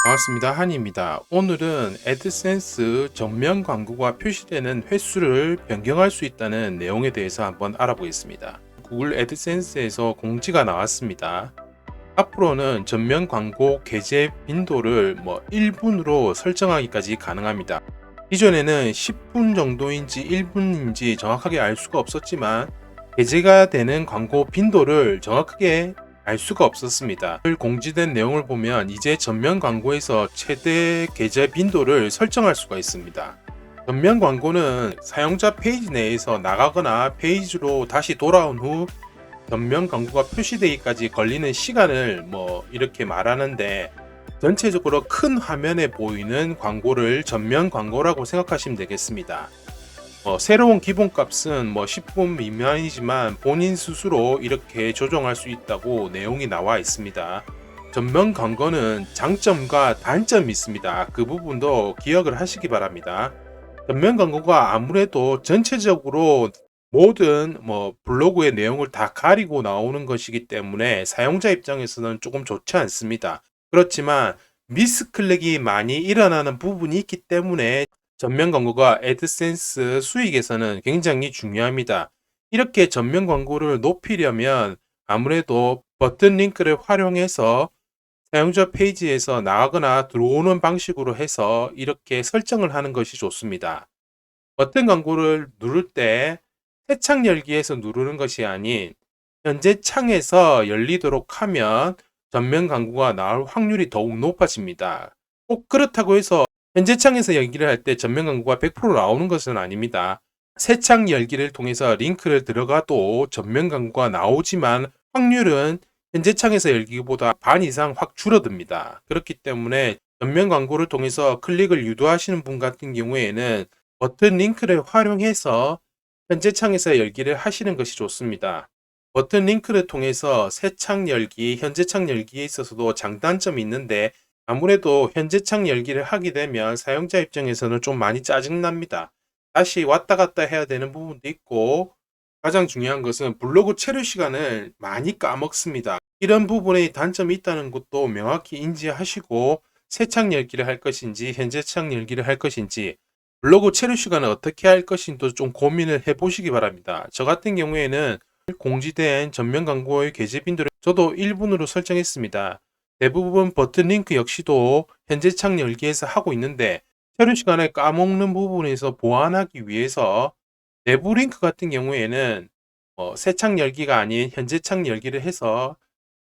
반갑습니다. 한입니다. 오늘은 애드센스 전면 광고가 표시되는 횟수를 변경할 수 있다는 내용에 대해서 한번 알아보겠습니다. 구글 애드센스에서 공지가 나왔습니다. 앞으로는 전면 광고 게재 빈도를 1분으로 설정하기까지 가능합니다. 이전에는 10분 정도인지 1분인지 정확하게 알 수가 없었지만 게재가 되는 광고 빈도를 정확하게 알 수가 없었습니다. 공지된 내용을 보면 이제 전면 광고에서 최대 게재 빈도를 설정할 수가 있습니다. 전면 광고는 사용자 페이지 내에서 나가거나 페이지로 다시 돌아온 후 전면 광고가 표시되기까지 걸리는 시간을 이렇게 말하는데, 전체적으로 큰 화면에 보이는 광고를 전면 광고라고 생각하시면 되겠습니다. 새로운 기본값은 10분 미만이지만 본인 스스로 이렇게 조정할 수 있다고 내용이 나와 있습니다. 전면 광고는 장점과 단점이 있습니다. 그 부분도 기억을 하시기 바랍니다. 전면 광고가 아무래도 전체적으로 모든 블로그의 내용을 다 가리고 나오는 것이기 때문에 사용자 입장에서는 조금 좋지 않습니다. 그렇지만 미스클릭이 많이 일어나는 부분이 있기 때문에 전면 광고가 애드센스 수익에서는 굉장히 중요합니다. 이렇게 전면 광고를 높이려면 아무래도 버튼 링크를 활용해서 사용자 페이지에서 나가거나 들어오는 방식으로 해서 이렇게 설정을 하는 것이 좋습니다. 버튼 광고를 누를 때 새 창 열기에서 누르는 것이 아닌 현재 창에서 열리도록 하면 전면 광고가 나올 확률이 더욱 높아집니다. 꼭 그렇다고 해서 현재 창에서 열기를 할 때 전면 광고가 100% 나오는 것은 아닙니다. 새 창 열기를 통해서 링크를 들어가도 전면 광고가 나오지만 확률은 현재 창에서 열기보다 반 이상 확 줄어듭니다. 그렇기 때문에 전면 광고를 통해서 클릭을 유도하시는 분 같은 경우에는 버튼 링크를 활용해서 현재 창에서 열기를 하시는 것이 좋습니다. 버튼 링크를 통해서 새 창 열기, 현재 창 열기에 있어서도 장단점이 있는데, 아무래도 현재 창 열기를 하게 되면 사용자 입장에서는 좀 많이 짜증납니다. 다시 왔다 갔다 해야 되는 부분도 있고, 가장 중요한 것은 블로그 체류 시간을 많이 까먹습니다. 이런 부분에 단점이 있다는 것도 명확히 인지하시고 새 창 열기를 할 것인지 현재 창 열기를 할 것인지 블로그 체류 시간을 어떻게 할 것인지도 좀 고민을 해보시기 바랍니다. 저 같은 경우에는 공지된 전면 광고의 게재 빈도를 저도 1분으로 설정했습니다. 대부분 버튼 링크 역시도 현재 창 열기에서 하고 있는데, 체류 시간을 까먹는 부분에서 보완하기 위해서 내부 링크 같은 경우에는 새 창 열기가 아닌 현재 창 열기를 해서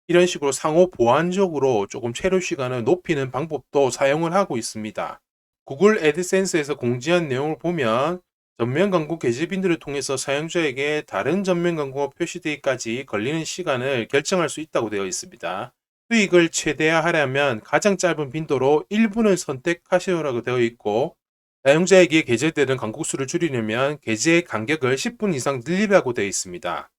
이런 식으로 상호 보완적으로 조금 체류 시간을 높이는 방법도 사용을 하고 있습니다. 구글 애드센스에서 공지한 내용을 보면 전면 광고 게재 빈도를 통해서 사용자에게 다른 전면 광고가 표시되기까지 걸리는 시간을 결정할 수 있다고 되어 있습니다. 수익을 최대화하려면 가장 짧은 빈도로 1분을 선택하시라고 되어 있고, 사용자에게 게재되는 광고 수를 줄이려면 게재 간격을 10분 이상 늘리라고 되어 있습니다.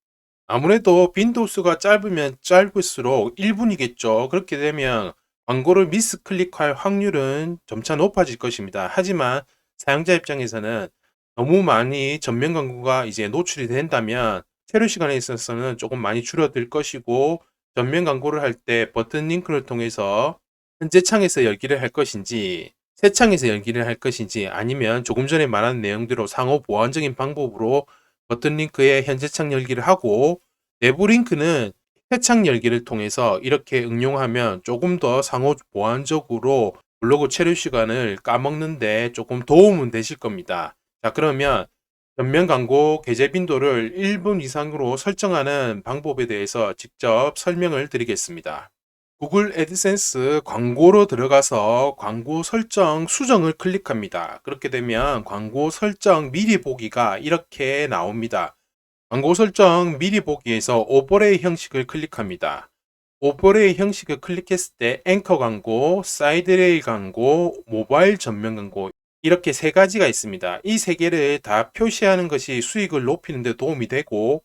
아무래도 빈도수가 짧으면 짧을수록 1분이겠죠. 그렇게 되면 광고를 미스클릭할 확률은 점차 높아질 것입니다. 하지만 사용자 입장에서는 너무 많이 전면 광고가 이제 노출이 된다면 체류 시간에 있어서는 조금 많이 줄어들 것이고, 전면 광고를 할 때 버튼 링크를 통해서 현재 창에서 열기를 할 것인지 새 창에서 열기를 할 것인지, 아니면 조금 전에 말한 내용대로 상호 보완적인 방법으로 버튼 링크에 현재 창 열기를 하고 내부 링크는 새 창 열기를 통해서 이렇게 응용하면 조금 더 상호 보완적으로 블로그 체류 시간을 까먹는데 조금 도움은 되실 겁니다. 자, 그러면 전면 광고 게재 빈도를 1분 이상으로 설정하는 방법에 대해서 직접 설명을 드리겠습니다. 구글 애드센스 광고로 들어가서 광고 설정 수정을 클릭합니다. 그렇게 되면 광고 설정 미리 보기가 이렇게 나옵니다. 광고 설정 미리 보기에서 오버레이 형식을 클릭합니다. 오버레이 형식을 클릭했을 때 앵커 광고, 사이드레일 광고, 모바일 전면 광고, 이렇게 세 가지가 있습니다. 이 세 개를 다 표시하는 것이 수익을 높이는 데 도움이 되고,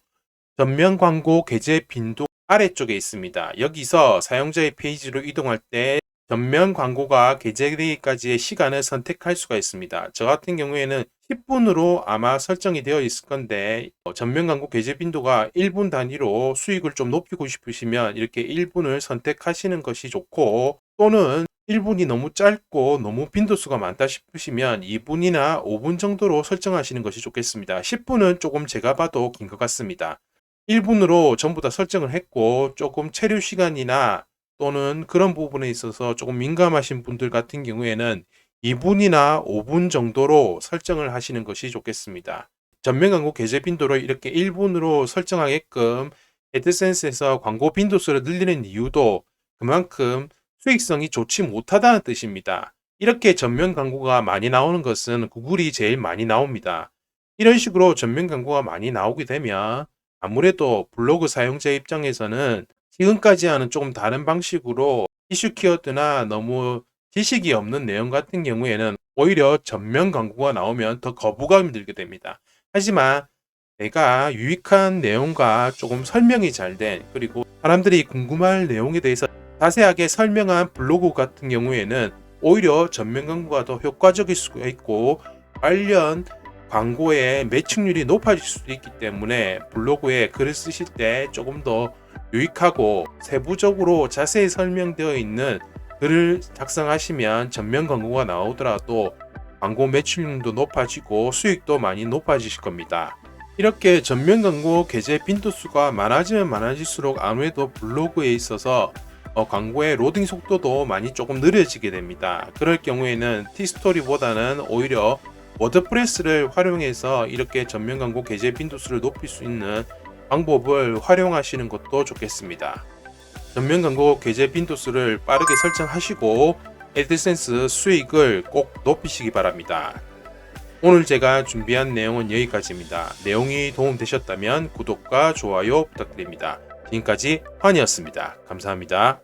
전면 광고 게재 빈도 아래쪽에 있습니다. 여기서 사용자의 페이지로 이동할 때 전면 광고가 게재되기까지의 시간을 선택할 수가 있습니다. 저 같은 경우에는 10분으로 아마 설정이 되어 있을 건데, 전면 광고 게재 빈도가 1분 단위로 수익을 좀 높이고 싶으시면 이렇게 1분을 선택하시는 것이 좋고, 또는 1분이 너무 짧고 너무 빈도수가 많다 싶으시면 2분이나 5분 정도로 설정하시는 것이 좋겠습니다. 10분은 조금 제가 봐도 긴 것 같습니다. 1분으로 전부 다 설정을 했고 조금 체류 시간이나 또는 그런 부분에 있어서 조금 민감하신 분들 같은 경우에는 2분이나 5분 정도로 설정을 하시는 것이 좋겠습니다. 전면 광고 게재 빈도를 이렇게 1분으로 설정하게끔 애드센스에서 광고 빈도수를 늘리는 이유도 그만큼 수익성이 좋지 못하다는 뜻입니다. 이렇게 전면 광고가 많이 나오는 것은 구글이 제일 많이 나옵니다. 이런 식으로 전면 광고가 많이 나오게 되면 아무래도 블로그 사용자 입장에서는 지금까지와는 조금 다른 방식으로 이슈 키워드나 너무 지식이 없는 내용 같은 경우에는 오히려 전면 광고가 나오면 더 거부감이 들게 됩니다. 하지만 내가 유익한 내용과 조금 설명이 잘 된, 그리고 사람들이 궁금할 내용에 대해서 자세하게 설명한 블로그 같은 경우에는 오히려 전면 광고가 더 효과적일 수가 있고 관련 광고의 매칭률이 높아질 수도 있기 때문에 블로그에 글을 쓰실 때 조금 더 유익하고 세부적으로 자세히 설명되어 있는 글을 작성하시면 전면 광고가 나오더라도 광고 매출률도 높아지고 수익도 많이 높아지실 겁니다. 이렇게 전면 광고 게재 빈도수가 많아지면 많아질수록 아무래도 블로그에 있어서 광고의 로딩 속도도 많이 조금 느려지게 됩니다. 그럴 경우에는 티스토리보다는 오히려 워드프레스를 활용해서 이렇게 전면 광고 게재 빈도수를 높일 수 있는 방법을 활용하시는 것도 좋겠습니다. 전면 광고 게재 빈도수를 빠르게 설정하시고 애드센스 수익을 꼭 높이시기 바랍니다. 오늘 제가 준비한 내용은 여기까지입니다. 내용이 도움되셨다면 구독과 좋아요 부탁드립니다. 지금까지 환이었습니다. 감사합니다.